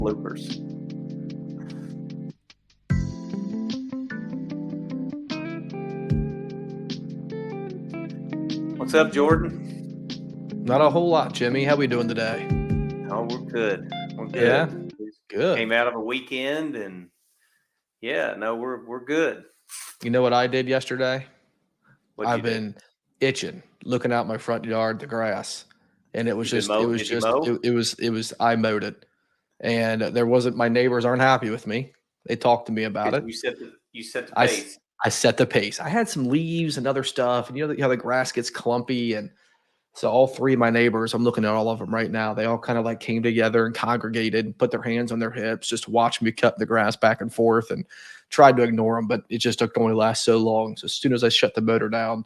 bloopers. What's up, Jordan? Not a whole lot, Jimmy. How we doing today? Oh, we're good. We're Yeah, good. We came good. out of a weekend, and yeah, no, we're good. You know what I did yesterday? What'd you I've do? been itching, looking out my front yard, the grass, and it was You been just, it mow? was Did you just, mow? I mowed it, and there wasn't. My neighbors aren't happy with me. They talked to me about Because it. you set the I, s- pace. I set the pace. I had some leaves and other stuff, and you know how the grass gets clumpy, and so all three of my neighbors, I'm looking at all of them right now. They all kind of like came together and congregated and put their hands on their hips, just to watch me cut the grass back and forth, and tried to ignore them, but it just took only last so long. So as soon as I shut the motor down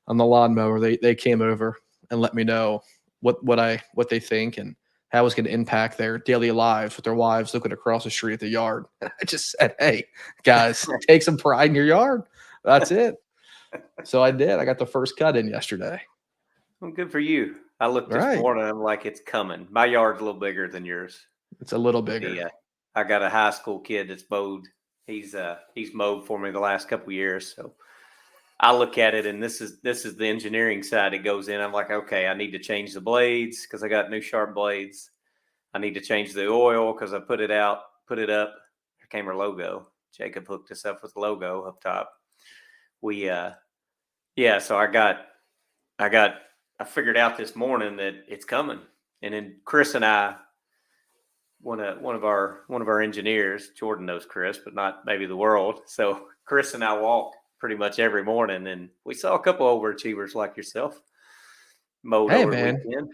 on the lawnmower, they came over and let me know what they think and how it's going to impact their daily lives with their wives looking across the street at the yard. And I just said, "Hey, guys, take some pride in your yard. That's it." So I did. I got the first cut in yesterday. Well, good for you. I looked this Right. morning. I'm like, it's coming. My yard's a little bigger than yours. It's a little bigger. The I got a high school kid that's mowed. He's mowed for me the last couple of years. So I look at it, and this is the engineering side that goes in. I'm like, okay, I need to change the blades because I got new sharp blades. I need to change the oil because I put it up. Here came our logo. Jacob hooked us up with the logo up top. We yeah, so I got I figured out this morning that it's coming. And then Chris and I, one of our engineers, Jordan knows Chris, but not maybe the world. So Chris and I walk pretty much every morning, and we saw a couple overachievers like yourself mowed Hey, over the man, weekend.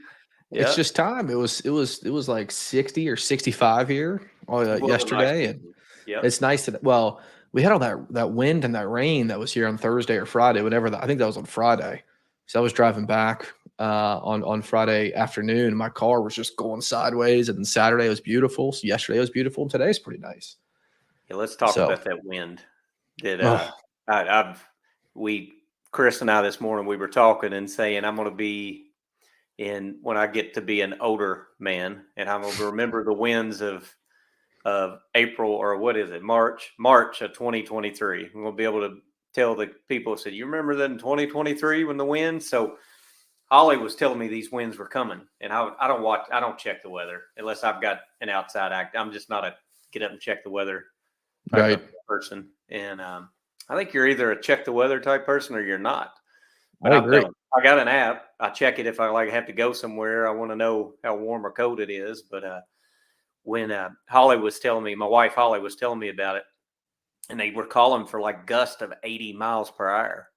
it's Yeah, just time. It was like 60 or 65 here it was a nice yesterday, and weekend. Yep. it's nice that well, we had all that wind and that rain that was here on Thursday or Friday, whatever I think that was on Friday. So I was driving back on Friday afternoon. My car was just going sideways, and then Saturday was beautiful. So yesterday was beautiful, and today's pretty nice. Yeah, let's talk So, about that wind. That oh, I've we Chris and I this morning we were talking and saying I'm going to be in when I get to be an older man, and I'm going to remember the winds of April, or what is it, March of 2023. I'm going to be able to tell the people, said, you remember that in 2023 when the winds? So Holly was telling me these winds were coming, and I don't check the weather unless I've got an outside act. I'm just not a get up and check the weather type right. of person. And I think you're either a check the weather type person or you're not. But I I agree. don't. I got an app. I check it if I like have to go somewhere. I want to know how warm or cold it is. But when Holly was telling me, my wife Holly was telling me about it, and they were calling for like gusts of 80 miles per hour.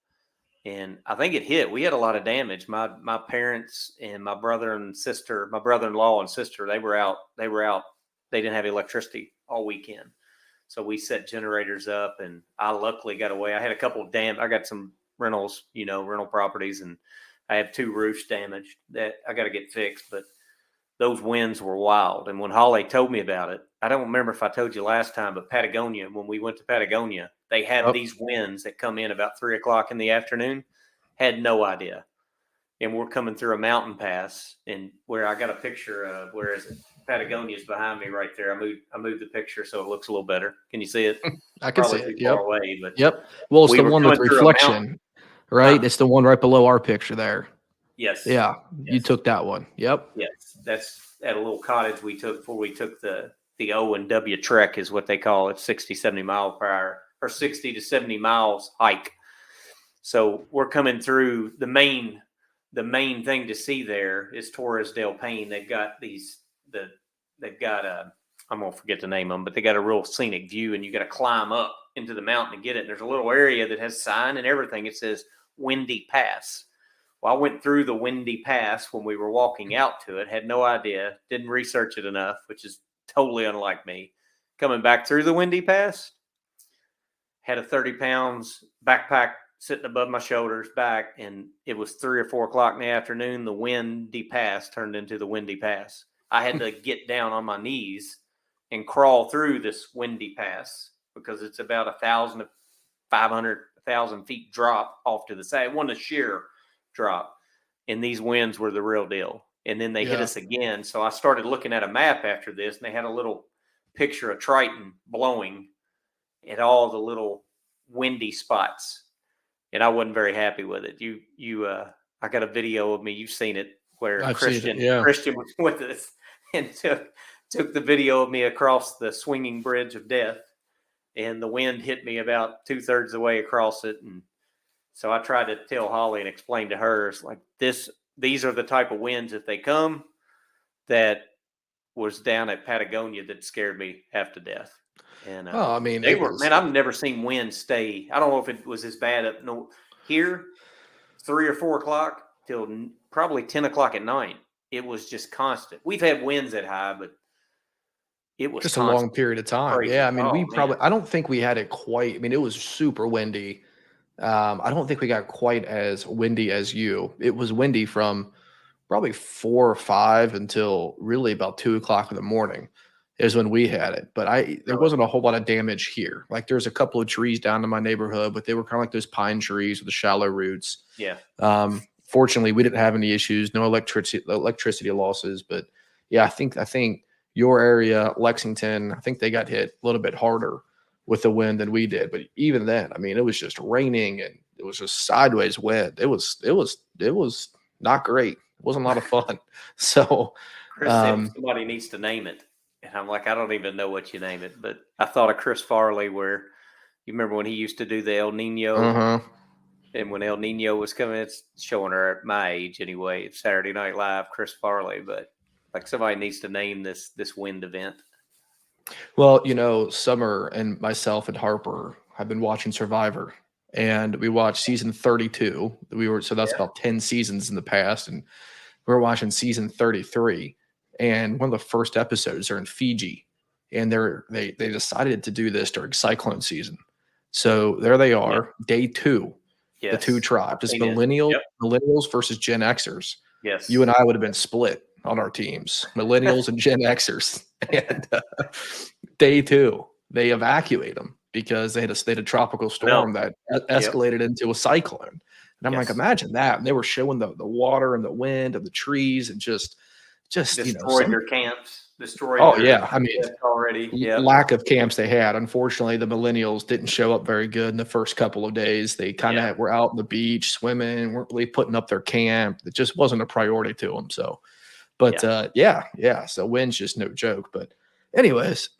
And I think it hit. We had a lot of damage. My parents and my brother and sister, my brother-in-law and sister, they were out. They were out. They didn't have electricity all weekend. So we set generators up, and I luckily got away. I had a couple of I got some rentals, rental properties, and I have two roofs damaged that I got to get fixed. But those winds were wild. And when Holly told me about it, I don't remember if I told you last time, but Patagonia, when we went to Patagonia, they had Oh, these winds that come in about 3 o'clock in the afternoon. Had no idea. And we're coming through a mountain pass, and where I got a picture of, where is it? Patagonia's behind me right there. I moved the picture so it looks a little better. Can you see it? I can see Probably it. too far Yep. away, but Yep. Well, it's we the were one with coming through a mountain. reflection, right? Huh? It's the one right below our picture there. Yes. Yeah, you Yes. took that one. Yep. Yes, that's at a little cottage we took before we took the O and W trek, is what they call it, 60, 70 mile per hour, or 60 to 70 miles hike. So we're coming through the main thing to see there is Torres del Paine. They've got they've got I'm gonna forget the name of them, but they got a real scenic view, and you got to climb up into the mountain to get it. And there's a little area that has sign and everything. It says Windy Pass. Well, I went through the Windy Pass when we were walking out to it, had no idea, didn't research it enough, which is totally unlike me. Coming back through the Windy Pass, had a 30 pounds backpack sitting above my shoulders back, and it was 3 or 4 o'clock in the afternoon. The Windy Pass turned into the Windy Pass. I had to get down on my knees and crawl through this Windy Pass because it's about 1,500 feet drop off to the side. It wasn't a sheer drop, and these winds were the real deal. And then they hit Yeah. us again. So I started looking at a map after this, and they had a little picture a Triton blowing at all the little windy spots, and I wasn't very happy with it. I got a video of me. You've seen it where I've seen it. Yeah. Christian was with us and took the video of me across the swinging bridge of death, and the wind hit me about 2/3 of the way across it, and so I tried to tell Holly and explain to her, it's like these are the type of winds, if they come, that was down at Patagonia that scared me half to death. And Oh, I mean, they were, man, I've never seen wind stay. I don't know if it was as bad up here, 3 or 4 o'clock till probably 10 o'clock at night. It was just constant. We've had winds that high, but it was just a constant. long period of time. Crazy. Yeah. I mean, Man. I don't think we had it quite. I mean, it was super windy. I don't think we got quite as windy as you. It was windy from probably 4 or 5 until really about 2 o'clock in the morning is when we had it. But there wasn't a whole lot of damage here. Like there's a couple of trees down in my neighborhood, but they were kind of like those pine trees with the shallow roots. Yeah. Fortunately, we didn't have any issues, no electricity losses. But yeah, I think your area, Lexington, I think they got hit a little bit harder with the wind than we did. But even then, I mean, it was just raining and it was just sideways wind. It was not great. It wasn't a lot of fun. So Chris said somebody needs to name it. And I'm like, I don't even know what you name it. But I thought of Chris Farley, where you remember when he used to do the El Nino. Uh-huh. And when El Nino was coming, it's showing her at my age anyway. It's Saturday Night Live, Chris Farley. But like somebody needs to name this wind event. Well, Summer and myself and Harper have been watching Survivor, and we watched season 32. That's about 10 seasons in the past, and we're watching season 33. And one of the first episodes are in Fiji, and they decided to do this during cyclone season. So there they are, day 2. Yes. The two tribes, just millennials versus Gen Xers. Yes. You and I would have been split on our teams, millennials and Gen Xers. And day 2, they evacuate them because they had a tropical storm that escalated into a cyclone. And I'm like, imagine that. And they were showing the water and the wind and the trees and just destroyed their camps. I mean, already. Lack of camps they had. Unfortunately, the millennials didn't show up very good in the first couple of days. They kind of were out on the beach swimming, weren't really putting up their camp. It just wasn't a priority to them. So, but so wind's just no joke. But anyways,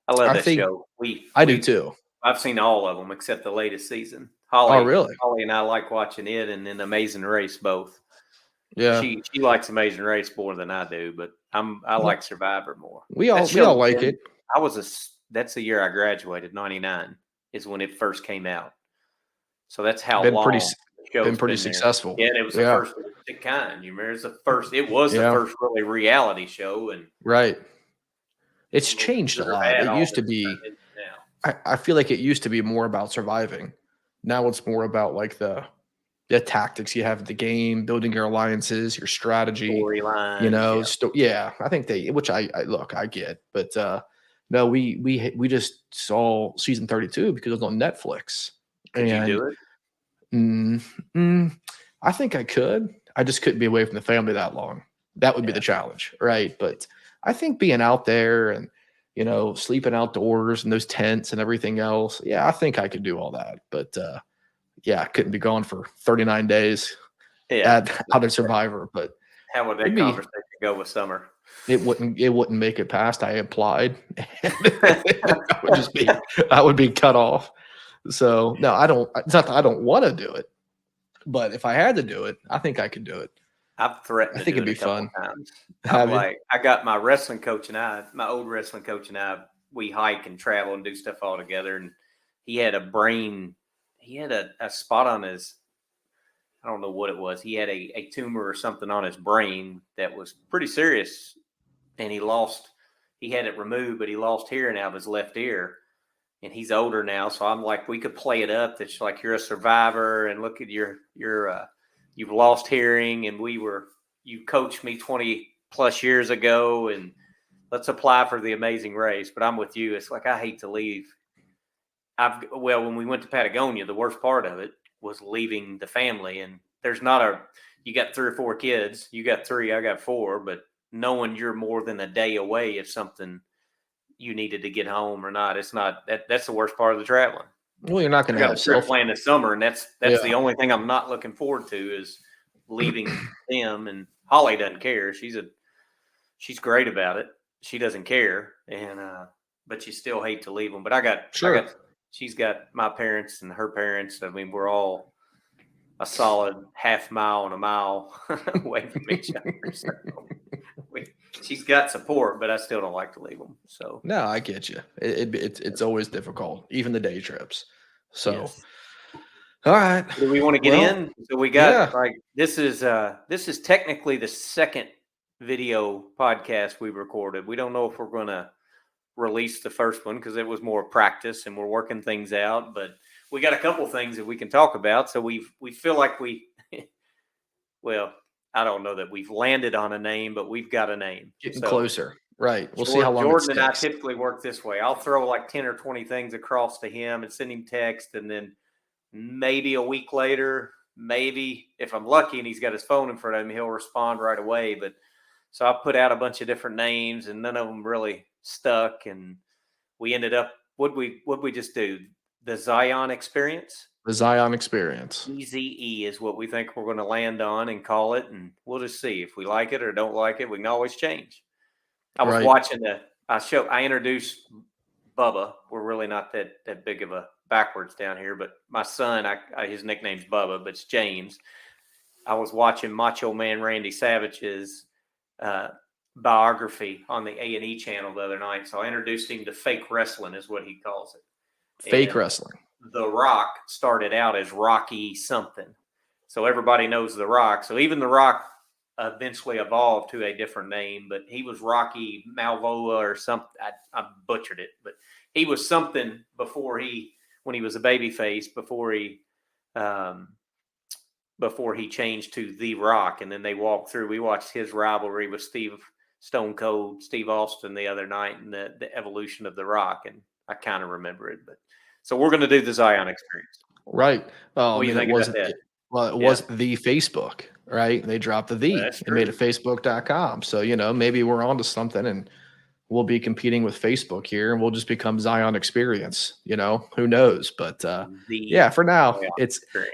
I love that show. I do too. I've seen all of them except the latest season. Really? Holly and I like watching it and then Amazing Race both. Yeah, she likes Amazing Race more than I do, but I like Survivor more. We all like it. That's the year I graduated. 99 is when it first came out. So that's how been long been pretty successful. Yeah, and it was the first of its kind. You remember, it was the first really reality show, and right. It's changed a lot. It used to be. I feel like it used to be more about surviving. Now it's more about like the tactics you have in the game, building your alliances, your strategy, storyline. I think which I get, but no, we just saw season 32 because it was on Netflix. Could you do it? I think I could. I just couldn't be away from the family that long. That would be the challenge, right? But I think being out there and sleeping outdoors and those tents and everything else, I think I could do all that. But I couldn't be gone for 39 days out of Survivor. But how would that conversation go with Summer? It wouldn't make it past. I applied. I would be cut off. So no, I don't. It's not that I don't want to do it, but if I had to do it, I think I could do it. I've threatened. I think it'd be fun. Times. I got my wrestling coach and my old wrestling coach and I, we hike and travel and do stuff all together. And he had a spot on his, I don't know what it was. He had a tumor or something on his brain that was pretty serious. And he had it removed, but he lost hearing out of his left ear. And he's older now. So I'm like, we could play it up. That's like, you're a survivor and look at you've lost hearing and you coached me 20 plus years ago and let's apply for the Amazing Race. But I'm with you. It's like, I hate to leave. When we went to Patagonia, the worst part of it was leaving the family. And there's you got 3 or 4 kids, you got 3, I got 4, but knowing you're more than a day away if something, you needed to get home or not. It's not that's the worst part of the traveling. Well, you're not going I to got have a trip self. planned this summer, and that's Yeah. the only thing I'm not looking forward to is leaving them. And Holly doesn't care. She's great about it. She doesn't care, and but you still hate to leave them. But she's got my parents and her parents. I mean, we're all a solid half mile and a mile away from each other. So she's got support, but I still don't like to leave them. So No, I get you. It's always difficult, even the day trips. So, yes. all right. Do we want to get Well, in? So we yeah. got this is technically the second video podcast we recorded. We don't know if we're going to release the first one because it was more practice and we're working things out, but we got a couple things that we can talk about. So we feel like well, I don't know that we've landed on a name, but we've got a name. Getting So closer. Right. We'll see how long Jordan it and I sticks. typically work this way. I'll throw like 10 or 20 things across to him and send him text, and then maybe a week later, maybe if I'm lucky and he's got his phone in front of him, he'll respond right away. But so I put out a bunch of different names and none of them really stuck. And we ended up, what'd we just do? The Zion Experience? The Zion Experience. TZE is what we think we're going to land on and call it. And we'll just see if we like it or don't like it. We can always change. I was watching I introduced Bubba. We're really not that big of a backwards down here, but my son, his nickname's Bubba, but it's James. I was watching Macho Man Randy Savage's biography on the A&E channel the other night. So I introduced him to fake wrestling is what he calls it. Fake wrestling. The Rock started out as Rocky something. So everybody knows The Rock. So even The Rock eventually evolved to a different name, but he was Rocky Malvoa or something. I butchered it, but he was something when he was a baby face, before he changed to The Rock. And then we watched his rivalry with Stone Cold Steve Austin the other night, and the evolution of The Rock. And I kind of remember it, but so we're going to do the Zion Experience. Right. Well, What do you think about that? It was the Facebook, right? They dropped the and made it Facebook.com. So, maybe we're onto something and we'll be competing with Facebook here and we'll just become Zion Experience, who knows? But for now,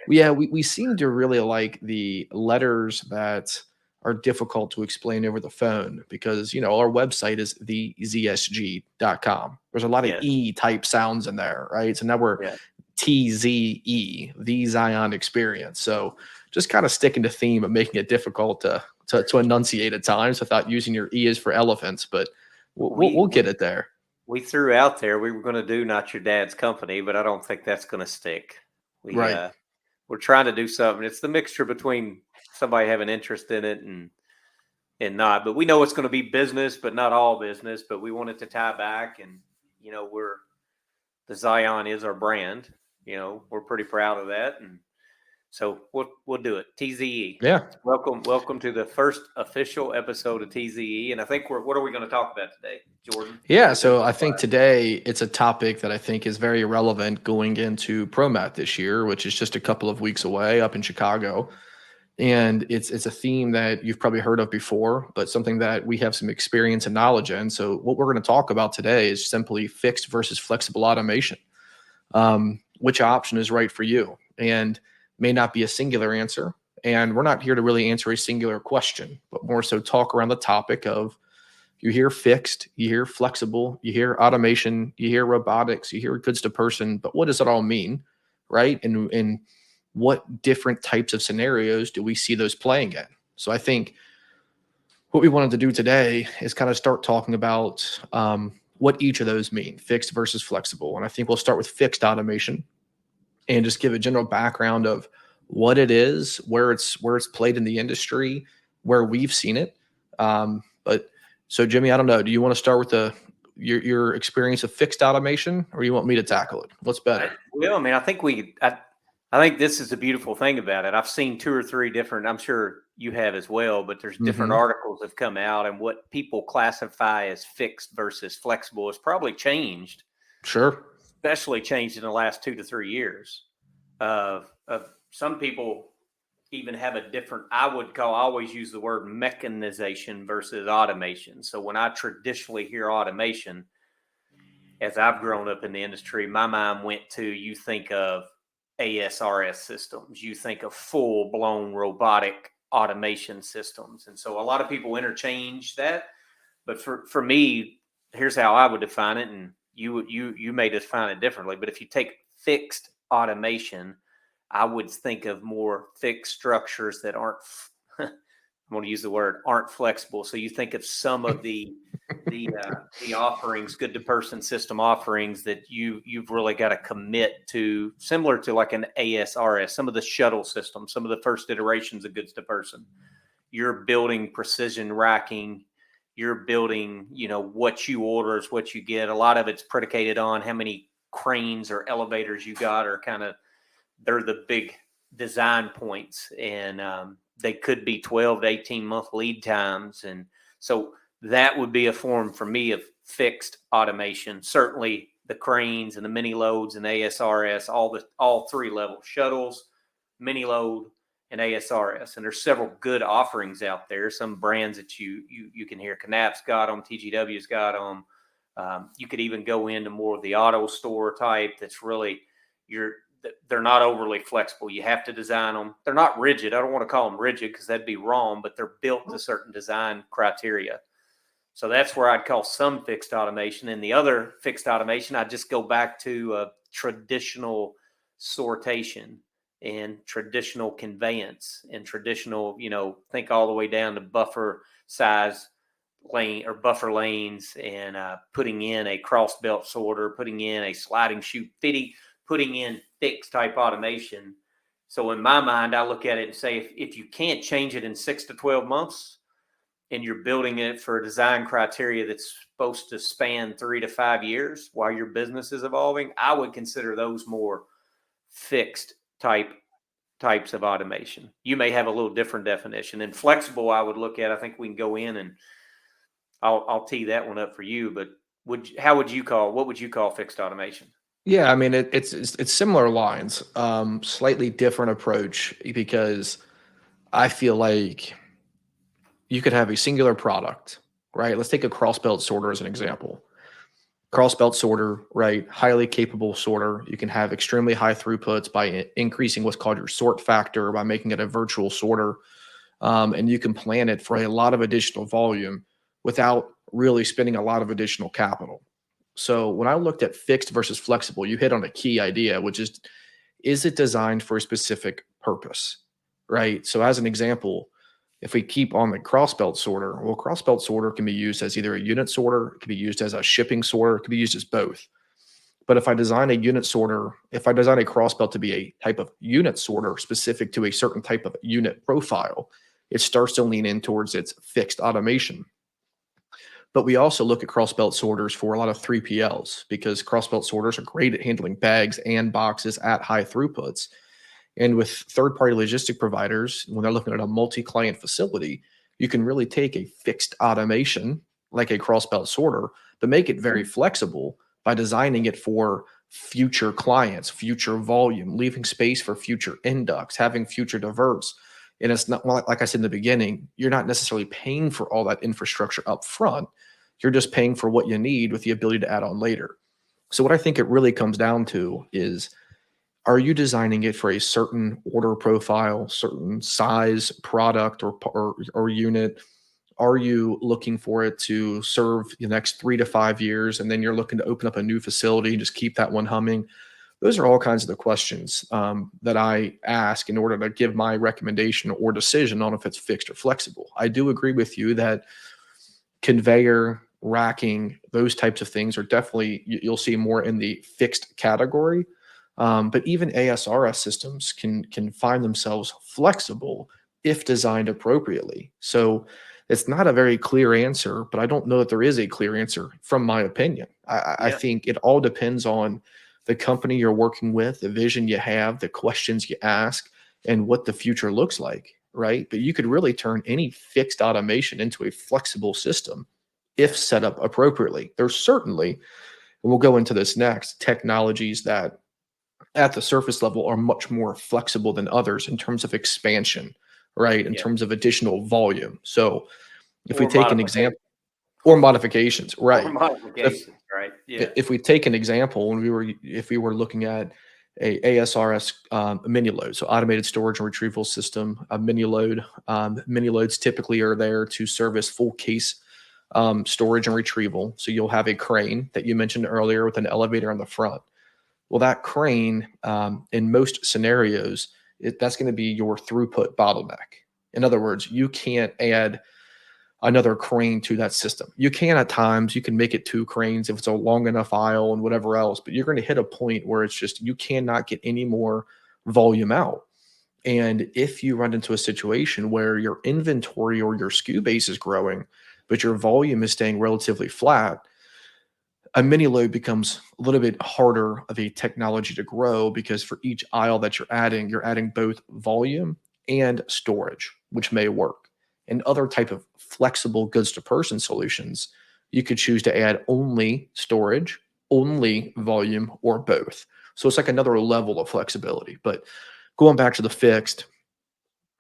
we seem to really like the letters that are difficult to explain over the phone because, our website is thezsg.com. There's a lot of E type sounds in there, right? So now we're TZE, the Zion Experience. So just kind of sticking to theme of making it difficult to enunciate at times without using your E as for elephants, but we'll get it there. We threw out there we were going to do Not Your Dad's Company, but I don't think that's going to stick. We're trying to do something. It's the mixture between somebody having interest in it and not. But we know it's going to be business, but not all business. But we want it to tie back, and the Zion is our brand. We're pretty proud of that, and so we'll do it. TZE. Yeah. Welcome to the first official episode of TZE. And I think what are we going to talk about today, Jordan? Yeah. So I think today it's a topic that I think is very relevant going into ProMat this year, which is just a couple of weeks away up in Chicago. And it's a theme that you've probably heard of before, but something that we have some experience and knowledge in. So what we're going to talk about today is simply fixed versus flexible automation. Which option is right for you? And may not be a singular answer. And we're not here to really answer a singular question, but more so talk around the topic of you hear fixed, you hear flexible, you hear automation, you hear robotics, you hear goods to person, but what does it all mean, right? And what different types of scenarios do we see those playing in? So I think what we wanted to do today is kind of start talking about what each of those mean, fixed versus flexible. And I think we'll start with fixed automation and just give a general background of what it is, where it's played in the industry, where we've seen it. But so Jimmy, I don't know. Do you want to start with your experience of fixed automation, or you want me to tackle it? What's better? Well, I mean, I think this is the beautiful thing about it. I've seen 2 or 3 different, I'm sure you have as well, but there's different articles that have come out, and what people classify as fixed versus flexible has probably changed. Sure. Especially changed in the last 2 to 3 years. Of some people even have a different, I always use the word mechanization versus automation. So when I traditionally hear automation, as I've grown up in the industry, my mind went to, you think of ASRS systems, you think of full blown robotic automation systems. And so a lot of people interchange that. But for me, here's how I would define it. And you may define it differently. But if you take fixed automation, I would think of more fixed structures that aren't, I'm going to use the word, aren't flexible. So you think of some of the offerings, good to person system offerings that you've really got to commit to, similar to like an ASRS, some of the shuttle systems, some of the first iterations of goods to person. You're building precision racking. You're building, what you order is what you get. A lot of it's predicated on how many cranes or elevators you got, or kind of, they're the big design points, and they could be 12 to 18-month lead times. And so that would be a form for me of fixed automation. Certainly the cranes and the mini loads and ASRS, all three levels, shuttles, mini load, and ASRS. And there's several good offerings out there. Some brands that you can hear, Knapp's got them, TGW's got them. You could even go into more of the auto store type. That's really, they're not overly flexible. You have to design them. They're not rigid. I don't want to call them rigid because that'd be wrong, but they're built to certain design criteria. So that's where I'd call some fixed automation. And the other fixed automation, I'd just go back to traditional sortation and traditional conveyance and traditional, think all the way down to buffer size lane or buffer lanes, and putting in a cross belt sorter, putting in a sliding chute fitting, putting in fixed type automation. So in my mind, I look at it and say, if you can't change it in 6 to 12 months, and you're building it for a design criteria that's supposed to span 3 to 5 years while your business is evolving, I would consider those more fixed types of automation. You may have a little different definition. And flexible, I would look at, I think we can go in and I'll tee that one up for you, but what would you call fixed automation? Yeah, I mean it's similar lines, slightly different approach, because I feel like you could have a singular product, right? Let's take a cross belt sorter as an example. Cross belt sorter, right? Highly capable sorter. You can have extremely high throughputs by increasing what's called your sort factor, by making it a virtual sorter. And you can plan it for a lot of additional volume without really spending a lot of additional capital. So when I looked at fixed versus flexible, you hit on a key idea, which is it designed for a specific purpose, right? So as an example, if we keep on the cross belt sorter, well, cross belt sorter can be used as either a unit sorter, it can be used as a shipping sorter, it can be used as both. But if I design a unit sorter, if I design a cross belt to be a type of unit sorter specific to a certain type of unit profile, it starts to lean in towards its fixed automation. But we also look at cross belt sorters for a lot of 3PLs, because cross belt sorters are great at handling bags and boxes at high throughputs. And with third-party logistic providers, when they're looking at a multi-client facility, you can really take a fixed automation like a cross-belt sorter, but make it very flexible by designing it for future clients, future volume, leaving space for future inducts, having future diverts. And it's not, like I said in the beginning, you're not necessarily paying for all that infrastructure up front. You're just paying for what you need with the ability to add on later. So what I think it really comes down to is, are you designing it for a certain order profile, certain size product or unit? Are you looking for it to serve the next 3 to 5 years, and then you're looking to open up a new facility and just keep that one humming? Those are all kinds of the questions that I ask in order to give my recommendation or decision on if it's fixed or flexible. I do agree with you that conveyor, racking, those types of things are definitely, you'll see more in the fixed category. But even ASRS systems can find themselves flexible if designed appropriately. So it's not a very clear answer, but I don't know that there is a clear answer from my opinion. I think it all depends on the company you're working with, the vision you have, the questions you ask, and what the future looks like, right? But you could really turn any fixed automation into a flexible system if set up appropriately. There's certainly, and we'll go into this next, technologies that at the surface level are much more flexible than others in terms of expansion, right? In terms of additional volume. So if we take an example, or modifications, right? Or modifications, right? Yeah. If we take an example, if we were looking at a ASRS mini load, so automated storage and retrieval system, a mini load. Mini loads typically are there to service full case storage and retrieval. So you'll have a crane that you mentioned earlier with an elevator on the front. Well, that crane, in most scenarios, that's going to be your throughput bottleneck. In other words, you can't add another crane to that system. You can at times, you can make it two cranes if it's a long enough aisle and whatever else, but you're going to hit a point where it's just you cannot get any more volume out. And if you run into a situation where your inventory or your SKU base is growing, but your volume is staying relatively flat, a mini load becomes a little bit harder of a technology to grow because for each aisle that you're adding both volume and storage, which may work. And other type of flexible goods to person solutions, you could choose to add only storage, only volume, or both. So it's like another level of flexibility. But going back to the fixed,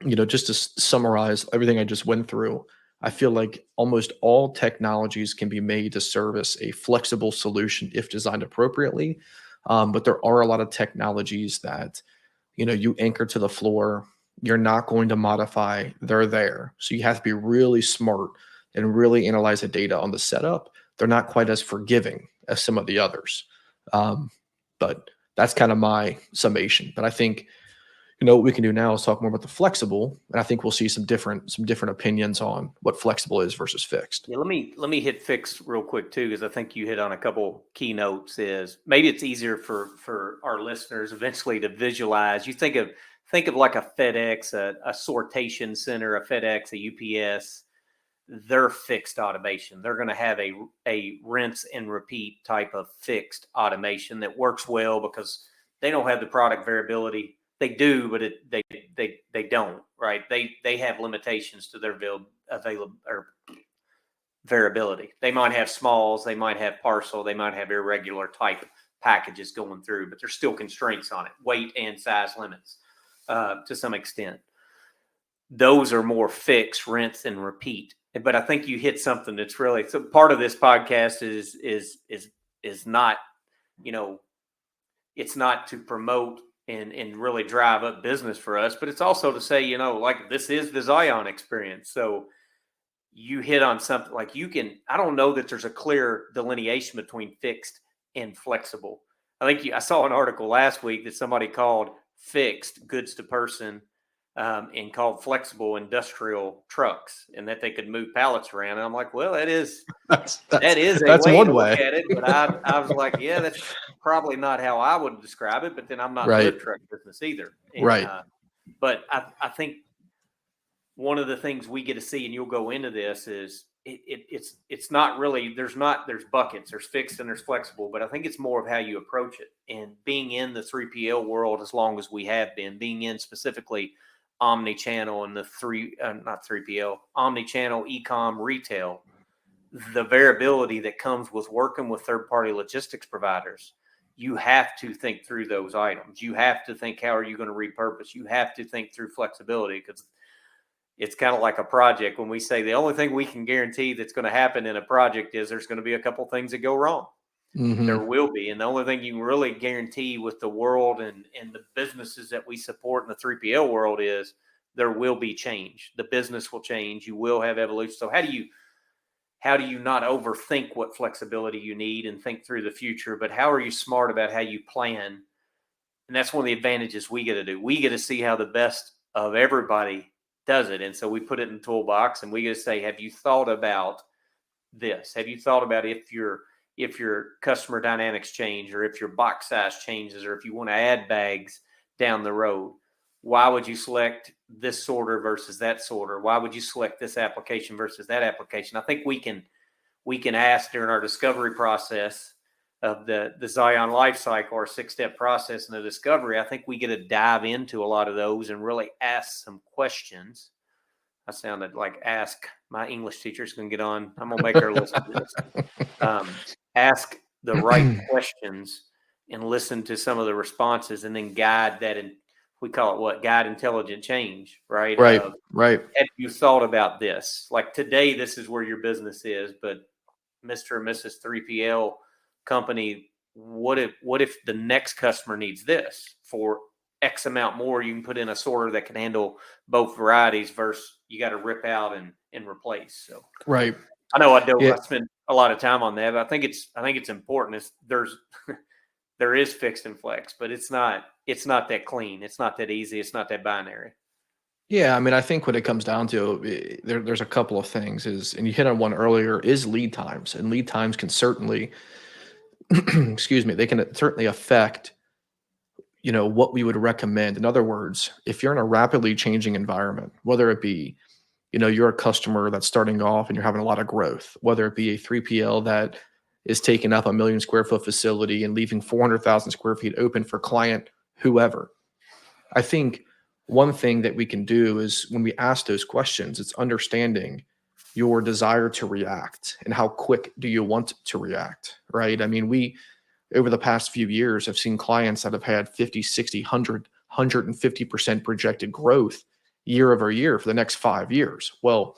just to summarize everything I just went through, I feel like almost all technologies can be made to service a flexible solution if designed appropriately. But there are a lot of technologies that, you anchor to the floor, you're not going to modify, they're there. So you have to be really smart and really analyze the data on the setup. They're not quite as forgiving as some of the others. Um, but that's kind of my summation. But I think what we can do now is talk more about the flexible, and I think we'll see some different opinions on what flexible is versus fixed. Yeah, let me hit fixed real quick too, because I think you hit on a couple keynotes. Is maybe it's easier for our listeners eventually to visualize. You think of like a FedEx, a sortation center, a FedEx, a UPS. They're fixed automation. They're going to have a rinse and repeat type of fixed automation that works well because they don't have the product variability. They do, but they don't, right? They have limitations to their available or variability. They might have smalls, they might have parcel, they might have irregular type packages going through, but there's still constraints on it, weight and size limits to some extent. Those are more fixed, rinse and repeat. But I think you hit something that's really so part of this podcast is not, it's not to promote and really drive up business for us, but it's also to say, like this is the Zion experience. So you hit on something like I don't know that there's a clear delineation between fixed and flexible. I saw an article last week that somebody called fixed goods to person and called flexible industrial trucks, and that they could move pallets around. And I'm like, well, that is a way one to look way. at it. But I was like, yeah, that's probably not how I would describe it. But then I'm not in the Right. lift truck business either. And, Right. but I think one of the things we get to see, and you'll go into this, is it's not really there's buckets, there's fixed and there's flexible, but I think it's more of how you approach it. And being in the 3PL world as long as we have been, being in specifically omni-channel and the not 3PL, omni-channel e-com retail, the variability that comes with working with third-party logistics providers, you have to think through those items. You have to think, how are you going to repurpose? You have to think through flexibility, because it's kind of like a project. When we say the only thing we can guarantee that's going to happen in a project is there's going to be a couple things that go wrong. Mm-hmm. There will be. And the only thing you can really guarantee with the world and the businesses that we support in the 3PL world is there will be change. The business will change. You will have evolution. So how do you not overthink what flexibility you need and think through the future, but how are you smart about how you plan? And that's one of the advantages we get to do. We get to see how the best of everybody does it. And so we put it in the toolbox, and we get to say, have you thought about this? Have you thought about if your customer dynamics change, or if your box size changes, or if you want to add bags down the road? Why would you select this sorter versus that sorter? Why would you select this application versus that application? I think we can ask during our discovery process of the Zion life cycle, our 6-step process in the discovery. I think we get to dive into a lot of those and really ask some questions. I sounded like ask. My English teacher's going to get on. I'm going to make her listen to this. Ask the right questions and listen to some of the responses, and then guide that. And we call it what? Guide intelligent change, right? Right. Right. Have you thought about this? Like today, this is where your business is, but Mr. and Mrs. 3PL company, what if the next customer needs this for X amount more? You can put in a sorter that can handle both varieties versus you got to rip out and replace. So Right. I know I Yeah. spent a lot of time on that, but I think it's important. There is fixed and flex, but it's not that clean. It's not that easy. It's not that binary. Yeah, I mean, I think when it comes down to there's a couple of things and you hit on one earlier, is lead times, and lead times can certainly, excuse me, they can certainly affect, what we would recommend. In other words, if you're in a rapidly changing environment, whether it be, you're a customer that's starting off and you're having a lot of growth, whether it be a 3PL that is taking up a million square foot facility and leaving 400,000 square feet open for client whoever. I think one thing that we can do is when we ask those questions, it's understanding your desire to react and how quick do you want to react, right? I mean, we, over the past few years, have seen clients that have had 50, 60, 100, 150% projected growth year over year for the next 5 years. Well,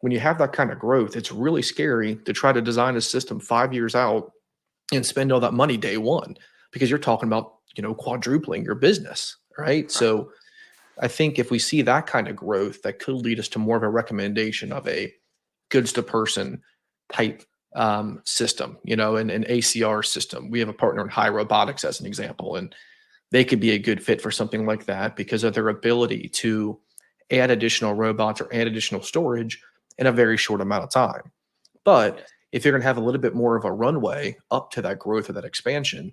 when you have that kind of growth, it's really scary to try to design a system 5 years out and spend all that money day one, because you're talking about, quadrupling your business, right? Right. So I think if we see that kind of growth, that could lead us to more of a recommendation of a goods to person type system, an ACR system. We have a partner in High Robotics as an example, and they could be a good fit for something like that because of their ability to add additional robots or add additional storage in a very short amount of time. But Yes. if you're going to have a little bit more of a runway up to that growth or that expansion,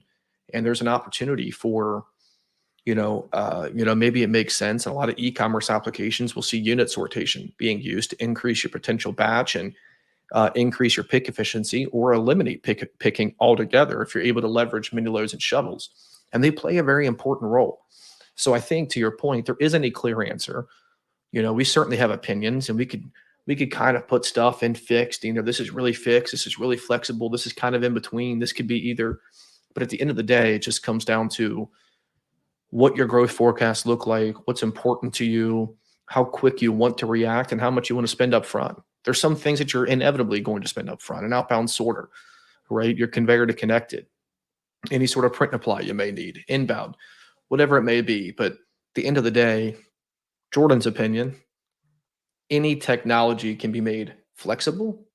and there's an opportunity for, maybe it makes sense. A lot of e-commerce applications will see unit sortation being used to increase your potential batch and increase your pick efficiency, or eliminate picking altogether if you're able to leverage mini loads and shuttles. And they play a very important role. So I think, to your point, there isn't a clear answer. We certainly have opinions, and we could kind of put stuff in fixed. This is really fixed. This is really flexible. This is kind of in between. This could be either. But at the end of the day, it just comes down to what your growth forecasts look like, what's important to you, how quick you want to react, and how much you want to spend up front. There's some things that you're inevitably going to spend up front: an outbound sorter, right? Your conveyor to connected, any sort of print and apply you may need, inbound, whatever it may be. But at the end of the day, Jordan's opinion, any technology can be made flexible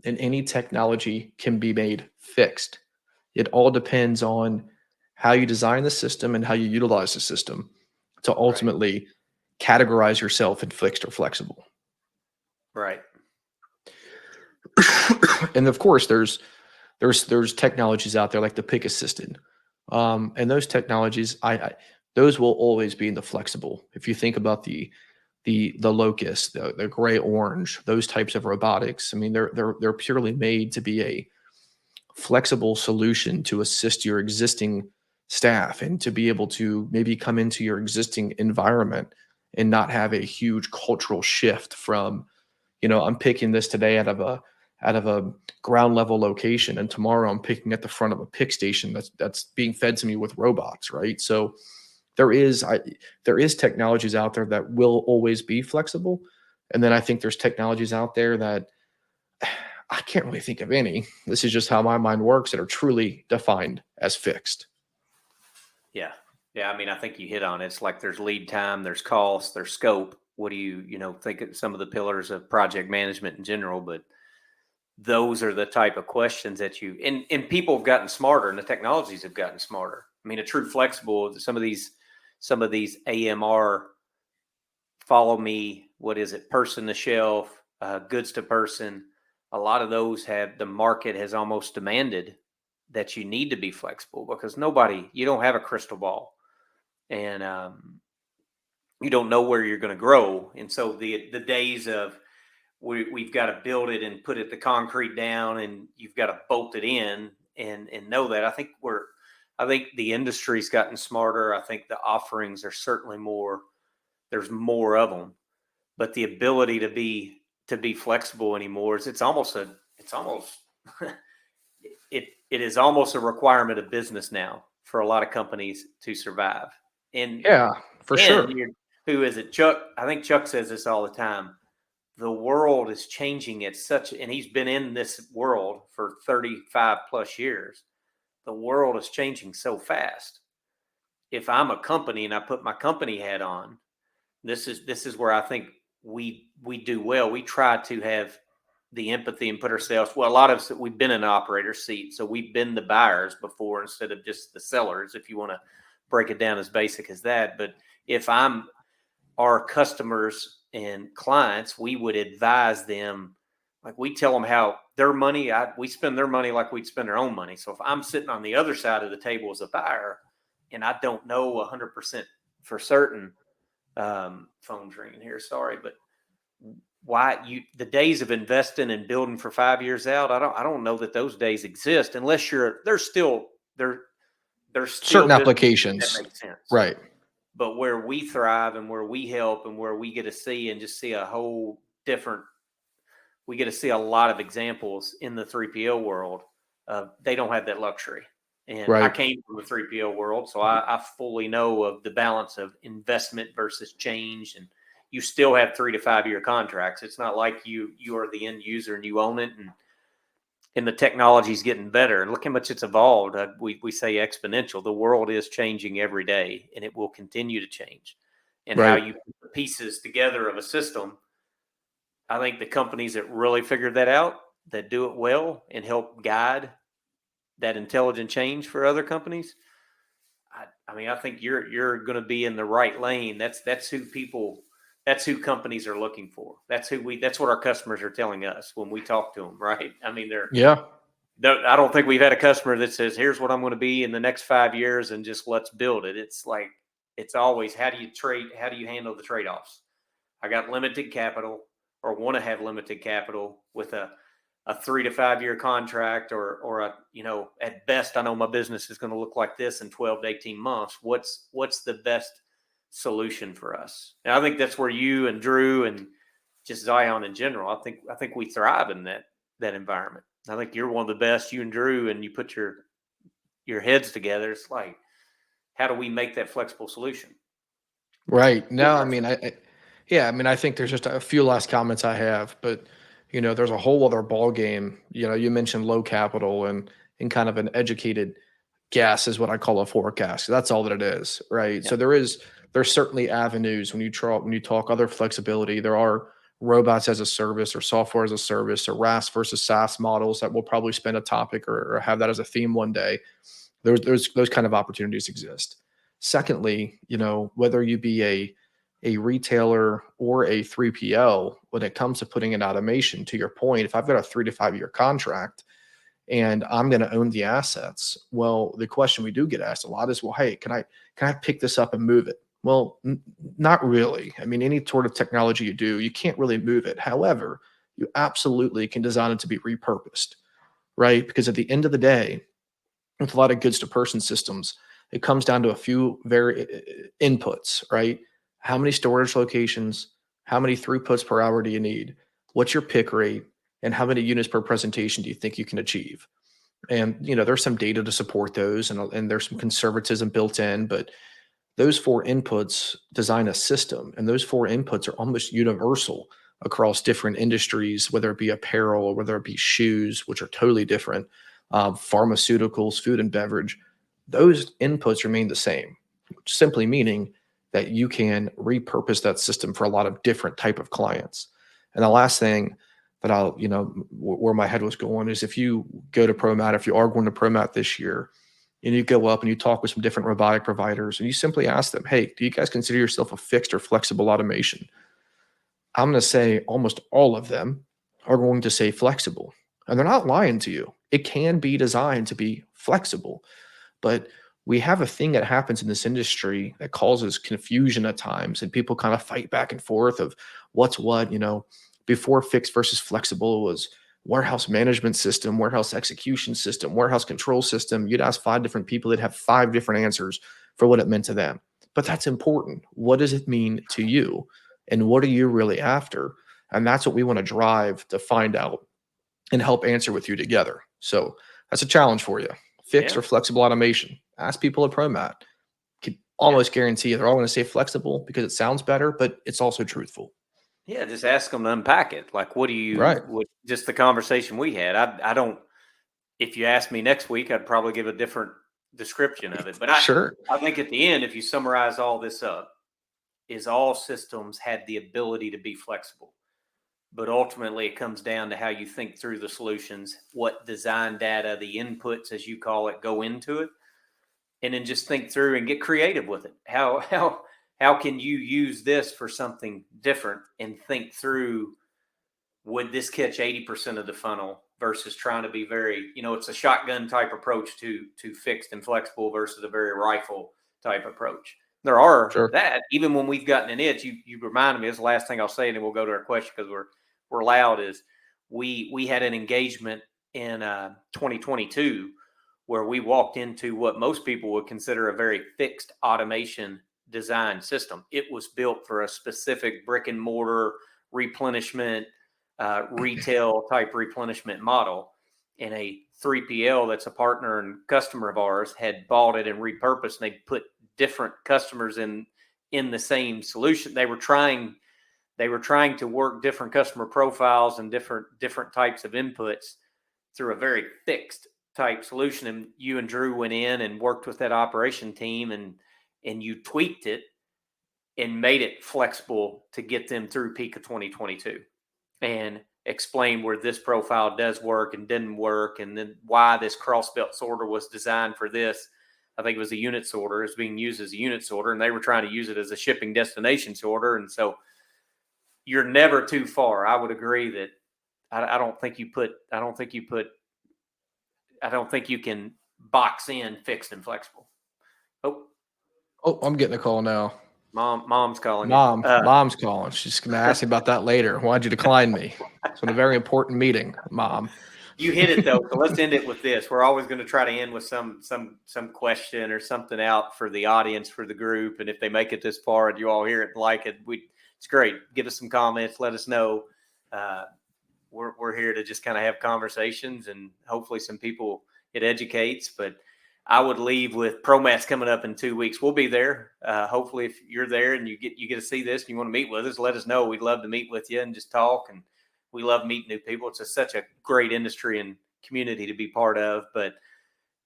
and any technology can be made fixed. It all depends on how you design the system and how you utilize the system to Right. ultimately categorize yourself in fixed or flexible. Right. And of course, there's technologies out there like the pick assisted, and those technologies, those will always be in the flexible. If you think about the locust, the gray orange, those types of robotics, I mean, they're purely made to be a flexible solution to assist your existing staff and to be able to maybe come into your existing environment and not have a huge cultural shift from, I'm picking this today out of a ground level location, and tomorrow I'm picking at the front of a pick station that's being fed to me with robots, right? So there is technologies out there that will always be flexible, and then I think there's technologies out there that I can't really think of any. This is just how my mind works, that are truly defined as fixed. Yeah. Yeah. I mean, I think you hit on it. It's like there's lead time, there's cost, there's scope. What do you think of some of the pillars of project management in general? But those are the type of questions that and people have gotten smarter and the technologies have gotten smarter. I mean, a true flexible, some of these AMR, follow me, what is it, person to shelf, goods to person. A lot of those the market has almost demanded that you need to be flexible because you don't have a crystal ball, and you don't know where you're going to grow. And so the days of we've got to build it and put the concrete down and you've got to bolt it in and know that. I think the industry's gotten smarter. I think the offerings are certainly there's more of them, but the ability to be flexible anymore it's almost it is almost a requirement of business now for a lot of companies to survive. And Yeah, for and sure. who is it? Chuck. I think Chuck says this all the time. The world is changing and he's been in this world for 35 plus years. the world is changing so fast. If I'm a company and I put my company hat on, this is where I think we do well. We try to have the empathy and put ourselves, well, a lot of us, we've been in an operator seat, so we've been the buyers before instead of just the sellers, if you want to break it down as basic as that. But if I'm our customers and clients, we would advise them, like we tell them how their money, we spend their money like we'd spend our own money. So if I'm sitting on the other side of the table as a buyer and I don't know 100% for certain, phone's ringing here, sorry, but the days of investing and building for 5 years out, I don't know that those days exist unless there's still Certain business applications. that makes sense. Right. But where we thrive and where we help and where we get to see and just see a whole different, we get to see a lot of examples in the 3PL world. They don't have that luxury. And I Right. came from the 3PL world, so I fully know of the balance of investment versus change. And you still have 3 to 5 year contracts. It's not like you are the end user and you own it. And the technology is getting better. And look how much it's evolved. We say exponential. The world is changing every day, and it will continue to change. And how Right. you put the pieces together of a system, I think the companies that really figured that out, that do it well and help guide that intelligent change for other companies, I mean, I think you're going to be in the right lane. That's who companies are looking for. That's what our customers are telling us when we talk to them, right? I mean, Yeah. I don't think we've had a customer that says, here's what I'm going to be in the next 5 years and just let's build it. It's like, it's always, how do you handle the trade-offs? I got limited capital or want to have limited capital with a 3 to 5 year contract or at best, I know my business is going to look like this in 12 to 18 months. What's the best solution for us? And I think that's where you and Drew and just Zion in general, I think we thrive in that environment. I think you're one of the best, you and Drew, and you put your heads together. It's like, how do we make that flexible solution? Right. No, I mean, yeah, I mean, I think there's just a few last comments I have, but there's a whole other ball game. You mentioned low capital and kind of an educated guess is what I call a forecast. That's all that it is, right? Yeah. So there's certainly avenues when you talk other flexibility. There are robots as a service or software as a service or RaaS versus SaaS models that we'll probably spend a topic or have that as a theme one day. Those kind of opportunities exist. Secondly, whether you be a retailer or a 3PL, when it comes to putting in automation, to your point, if I've got a 3 to 5 year contract and I'm going to own the assets, well, the question we do get asked a lot is, well, hey, can I pick this up and move it? Well, not really. I mean, any sort of technology you do, you can't really move it. However, you absolutely can design it to be repurposed, right? Because at the end of the day, with a lot of goods to person systems, it comes down to a few very inputs, right? How many storage locations, how many throughputs per hour do you need? What's your pick rate? And how many units per presentation do you think you can achieve? And there's some data to support those, and there's some conservatism built in, but those 4 inputs design a system, and those 4 inputs are almost universal across different industries, whether it be apparel or whether it be shoes, which are totally different, pharmaceuticals, food and beverage. Those inputs remain the same, simply meaning that you can repurpose that system for a lot of different type of clients. And the last thing that where my head was going is, if you go to ProMat, if you are going to ProMat this year, and you go up and you talk with some different robotic providers and you simply ask them, hey, do you guys consider yourself a fixed or flexible automation? I'm going to say almost all of them are going to say flexible. And they're not lying to you. It can be designed to be flexible, but we have a thing that happens in this industry that causes confusion at times, and people kind of fight back and forth of what's what. Before fixed versus flexible was warehouse management system, warehouse execution system, warehouse control system. You'd ask 5 different people, they'd have 5 different answers for what it meant to them. But that's important. What does it mean to you? And what are you really after? And that's what we want to drive to find out and help answer with you together. So that's a challenge for you. Fixed Yeah. or flexible automation. Ask people at ProMat. Can almost guarantee they're all going to say flexible because it sounds better, but it's also truthful. Yeah, just ask them to unpack it. Like, Right. just the conversation we had. I don't, if you ask me next week, I'd probably give a different description of it. But Sure. I think at the end, if you summarize all this up, is all systems had the ability to be flexible. But ultimately, it comes down to how you think through the solutions, what design data, the inputs, as you call it, go into it, and then just think through and get creative with it. How can you use this for something different and think through, would this catch 80% of the funnel versus trying to be very, it's a shotgun type approach to fixed and flexible versus a very rifle type approach. There are Sure. that, even when we've gotten an itch, you reminded me, this is the last thing I'll say, and then we'll go to our question because we're loud, is we had an engagement in 2022 where we walked into what most people would consider a very fixed automation design system. It was built for a specific brick and mortar replenishment, retail type replenishment model. And a 3PL that's a partner and customer of ours had bought it and repurposed, and they put different customers in the same solution. They were trying to work different customer profiles and different types of inputs through a very fixed type solution. And you and Drew went in and worked with that operation team, and you tweaked it and made it flexible to get them through peak of 2022 and explain where this profile does work and didn't work, and then why this cross belt sorter was designed for this. I think it was a unit sorter, is being used as a unit sorter, and they were trying to use it as a shipping destination sorter. And so you're never too far. I would agree that I don't think you can box in fixed and flexible. Oh, I'm getting a call now. Mom's calling you. Mom's calling. She's going to ask me about that later. Why'd you decline me? It's in a very important meeting, Mom. You hit it though, so let's end it with this. We're always going to try to end with some question or something out for the audience, for the group, and if they make it this far and you all hear it and like it, it's great. Give us some comments. Let us know. We're here to just kind of have conversations, and hopefully some people it educates. But I would leave with ProMat's coming up in 2 weeks. We'll be there. Hopefully, if you're there and you get to see this and you want to meet with us, let us know. We'd love to meet with you and just talk. And we love meeting new people. It's such a great industry and community to be part of. But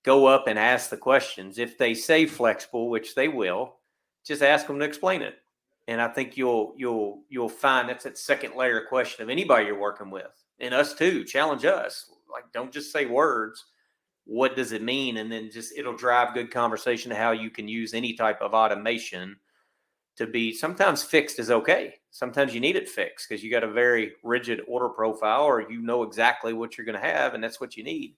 go up and ask the questions. If they say flexible, which they will, just ask them to explain it. And I think you'll find that's that second layer question of anybody you're working with, and us too. Challenge us. Like, don't just say words. What does it mean? And then it'll drive good conversation to how you can use any type of automation to be. Sometimes fixed is okay. Sometimes you need it fixed because you got a very rigid order profile, or you know exactly what you're going to have, and that's what you need.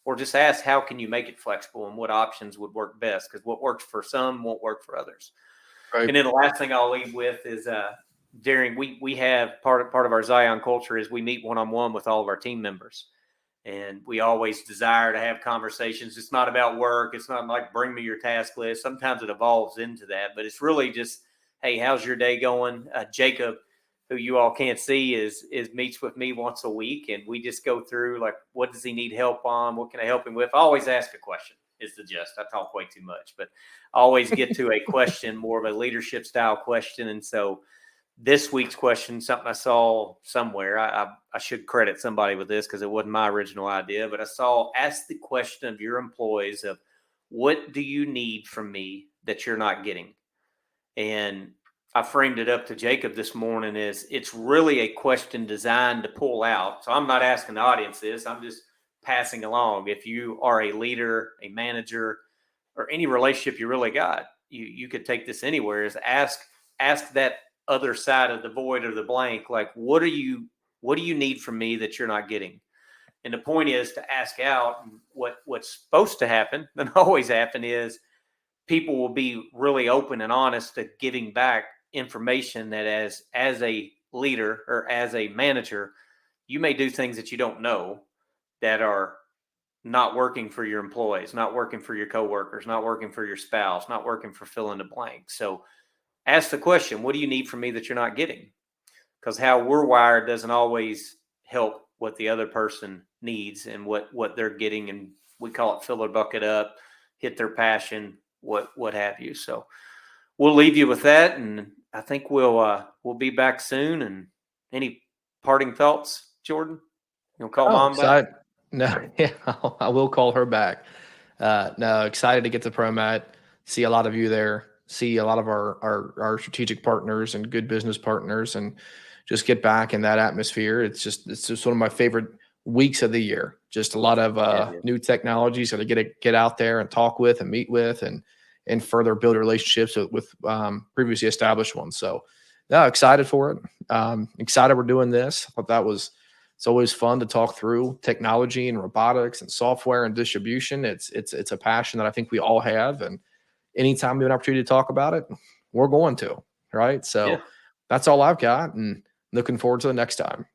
Or just ask, how can you make it flexible and what options would work best? Because what works for some won't work for others. Right. And then the last thing I'll leave with is during we have part of our Zion culture is we meet one-on-one with all of our team members. And we always desire to have conversations. It's not about work. It's not like bring me your task list. Sometimes it evolves into that, but it's really just, hey, how's your day going? Jacob, who you all can't see, is meets with me once a week, and we just go through, like, what does he need help on? What can I help him with? I always ask a question is the gist. I talk way too much, but I always get to a question, more of a leadership style question. And so this week's question, something I saw somewhere. I should credit somebody with this because it wasn't my original idea, but I saw, ask the question of your employees of, what do you need from me that you're not getting? And I framed it up to Jacob this morning as, it's really a question designed to pull out. So I'm not asking the audience this. I'm just passing along. If you are a leader, a manager, or any relationship you really got, you could take this anywhere, is ask that other side of the void or the blank, like, what do you need from me that you're not getting? And the point is to ask out. What's supposed to happen, and always happen, is people will be really open and honest to giving back information that as a leader or as a manager, you may do things that you don't know that are not working for your employees, not working for your coworkers, not working for your spouse, not working for fill in the blank. So ask the question, what do you need from me that you're not getting? Because how we're wired doesn't always help what the other person needs and what they're getting. And we call it fill their bucket up, hit their passion, what have you. So we'll leave you with that. And I think we'll be back soon. And any parting thoughts, Jordan? You'll call Mom back? No, yeah, I will call her back. No, excited to get to ProMat. See a lot of you there. See a lot of our strategic partners and good business partners, and just get back in that atmosphere. It's just one of my favorite weeks of the year. Just a lot of Yeah, it is. new technologies that I get out there and talk with and meet with and further build relationships with previously established ones. So, no, excited for it. Excited we're doing this. I thought that was it's always fun to talk through technology and robotics and software and distribution. It's a passion that I think we all have, and anytime we have an opportunity to talk about it, we're going to, right? Yeah. So that's all I've got, and looking forward to the next time.